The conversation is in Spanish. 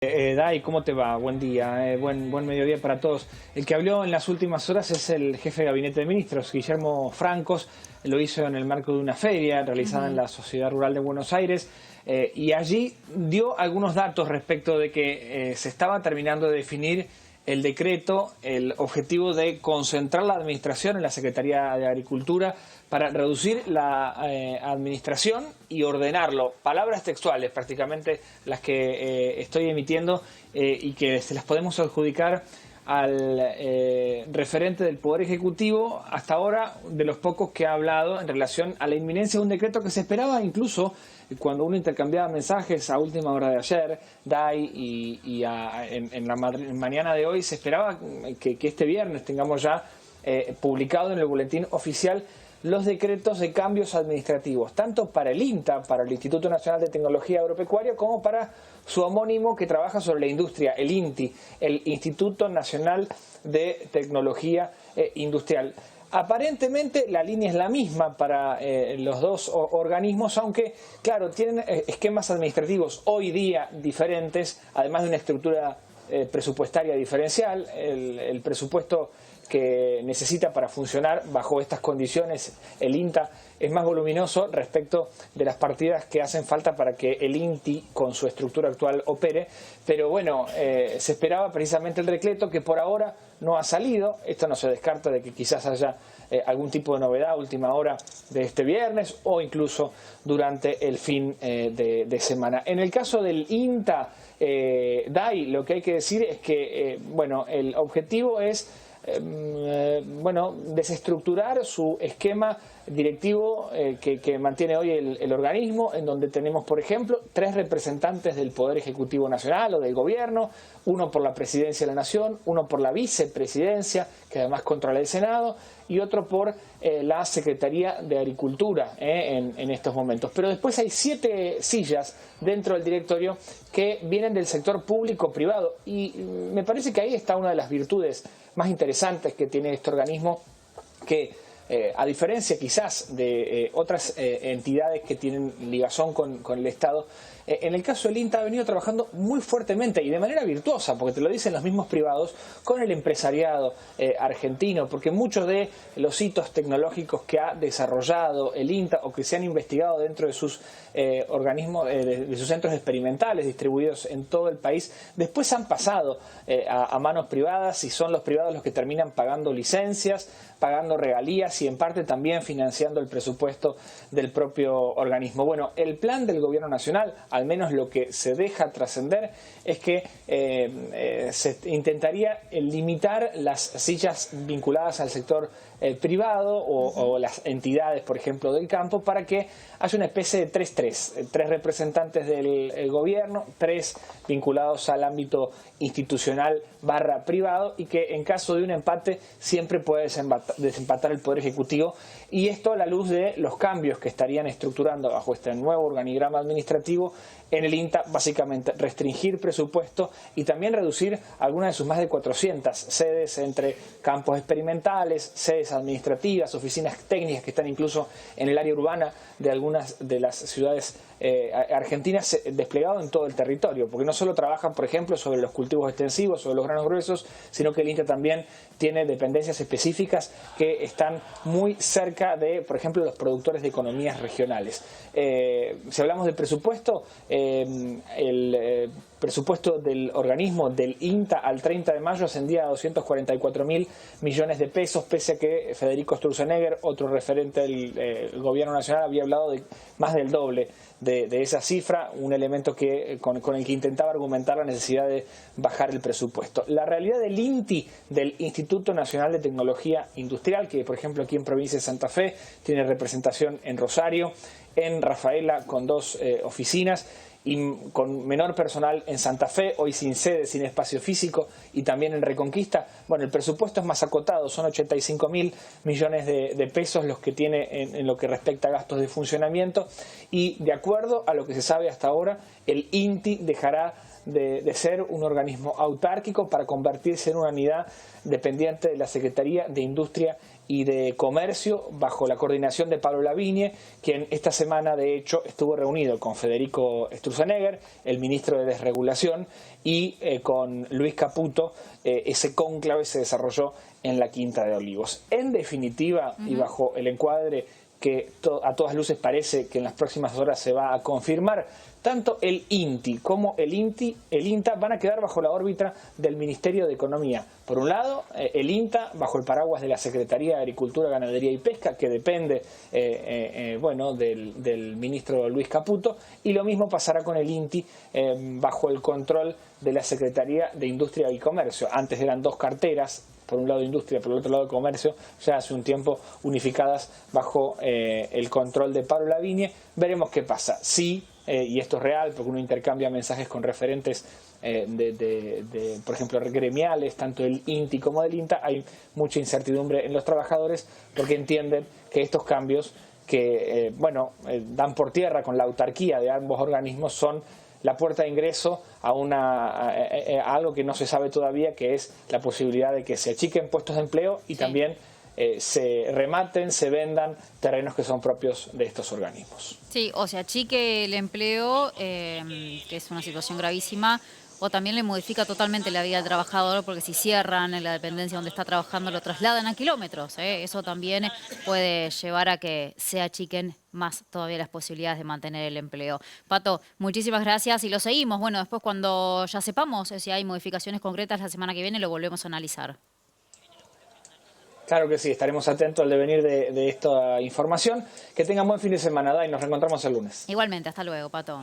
Dai, ¿cómo te va? Buen día, buen mediodía para todos. El que habló en las últimas horas es el jefe de Gabinete de Ministros, Guillermo Francos. Lo hizo en el marco de una feria realizada en Ujú. la Sociedad Rural de Buenos Aires y allí dio algunos datos respecto de que se estaba terminando de definir el decreto, el objetivo de concentrar la administración en la Secretaría de Agricultura para reducir la administración y ordenarlo. Palabras textuales prácticamente las que estoy emitiendo y que se las podemos adjudicar al referente del Poder Ejecutivo, hasta ahora de los pocos que ha hablado en relación a la inminencia de un decreto que se esperaba incluso cuando uno intercambiaba mensajes a última hora de ayer, Dai, en la mañana de hoy se esperaba que este viernes tengamos ya publicado en el boletín oficial los decretos de cambios administrativos, tanto para el INTA, para el Instituto Nacional de Tecnología Agropecuaria, como para su homónimo que trabaja sobre la industria, el INTI, el Instituto Nacional de Tecnología Industrial. Aparentemente la línea es la misma para los dos organismos, aunque, claro, tienen esquemas administrativos hoy día diferentes, además de una estructura presupuestaria diferencial. El presupuesto que necesita para funcionar bajo estas condiciones el INTA es más voluminoso respecto de las partidas que hacen falta para que el INTI con su estructura actual opere, pero bueno, se esperaba precisamente el decreto que por ahora no ha salido. Esto no se descarta de que quizás haya algún tipo de novedad a última hora de este viernes o incluso durante el fin de semana. En el caso del INTA, Dai, lo que hay que decir es que bueno, el objetivo es desestructurar su esquema directivo que mantiene hoy el organismo, en donde tenemos, por ejemplo, 3 representantes del Poder Ejecutivo Nacional o del Gobierno, uno por la Presidencia de la Nación, uno por la Vicepresidencia, que además controla el Senado, y otro por la Secretaría de Agricultura en estos momentos. Pero después hay 7 sillas dentro del directorio que vienen del sector público-privado, y me parece que ahí está una de las virtudes más interesantes que tiene este organismo, que a diferencia quizás de otras entidades que tienen ligazón con el Estado, en el caso del INTA ha venido trabajando muy fuertemente y de manera virtuosa, porque te lo dicen los mismos privados, con el empresariado argentino, porque muchos de los hitos tecnológicos que ha desarrollado el INTA o que se han investigado dentro de sus organismos, de sus centros experimentales distribuidos en todo el país, después han pasado a manos privadas y son los privados los que terminan pagando licencias, pagando regalías y en parte también financiando el presupuesto del propio organismo. Bueno, el plan del Gobierno Nacional, al menos lo que se deja trascender, es que se intentaría limitar las sillas vinculadas al sector privado o las entidades, por ejemplo, del campo, para que haya una especie de 3-3, 3 representantes del gobierno, 3 vinculados al ámbito institucional / privado, y que en caso de un empate siempre puede desempatar el Poder Ejecutivo, y esto a la luz de los cambios que estarían estructurando bajo este nuevo organigrama administrativo en el INTA, básicamente restringir presupuesto y también reducir algunas de sus más de 400 sedes entre campos experimentales, sedes administrativas, oficinas técnicas que están incluso en el área urbana de algunas de las ciudades argentinas, desplegado en todo el territorio, porque no solo trabajan, por ejemplo, sobre los cultivos extensivos, sobre los granos gruesos, sino que el INTA también tiene dependencias específicas que están muy cerca de, por ejemplo, los productores de economías regionales. Si hablamos de presupuesto, el presupuesto del organismo, del INTA, al 30 de mayo ascendía a 244.000 millones de pesos, pese a que Federico Sturzenegger, otro referente del Gobierno Nacional, había hablado de más del doble de esa cifra, un elemento con el que intentaba argumentar la necesidad de bajar el presupuesto. La realidad del INTI, del Instituto Nacional de Tecnología Industrial, que por ejemplo aquí en provincia de Santa Fe tiene representación en Rosario, en Rafaela con 2 oficinas, y con menor personal en Santa Fe, hoy sin sede, sin espacio físico, y también en Reconquista. Bueno, el presupuesto es más acotado, son 85.000 millones de pesos los que tiene en lo que respecta a gastos de funcionamiento, y de acuerdo a lo que se sabe hasta ahora, el INTI dejará de ser un organismo autárquico para convertirse en una unidad dependiente de la Secretaría de Industria y de Comercio, bajo la coordinación de Pablo Lavigne, quien esta semana de hecho estuvo reunido con Federico Sturzenegger, el ministro de Desregulación, y con Luis Caputo. Ese cónclave se desarrolló en la Quinta de Olivos. En definitiva, y bajo el encuadre que a todas luces parece que en las próximas horas se va a confirmar, tanto el INTI como el INTA van a quedar bajo la órbita del Ministerio de Economía. Por un lado, el INTA bajo el paraguas de la Secretaría de Agricultura, Ganadería y Pesca, que depende bueno, del ministro Luis Caputo, y lo mismo pasará con el INTI bajo el control de la Secretaría de Industria y Comercio. Antes eran dos carteras, por un lado industria, por el otro lado comercio, ya hace un tiempo unificadas bajo el control de Pablo Lavigne. Veremos qué pasa. Sí, y esto es real, porque uno intercambia mensajes con referentes por ejemplo, gremiales, tanto del INTI como del INTA, hay mucha incertidumbre en los trabajadores porque entienden que estos cambios que dan por tierra con la autarquía de ambos organismos son la puerta de ingreso a algo que no se sabe todavía, que es la posibilidad de que se achiquen puestos de empleo y también se rematen, se vendan terrenos que son propios de estos organismos. Sí, o se achique el empleo, que es una situación gravísima, o también le modifica totalmente la vida al trabajador, porque si cierran en la dependencia donde está trabajando, lo trasladan a kilómetros. Eso también puede llevar a que se achiquen más todavía las posibilidades de mantener el empleo. Pato, muchísimas gracias y lo seguimos. Bueno, después cuando ya sepamos si hay modificaciones concretas la semana que viene, lo volvemos a analizar. Claro que sí, estaremos atentos al devenir de esta información. Que tengan buen fin de semana, y nos reencontramos el lunes. Igualmente, hasta luego, Pato.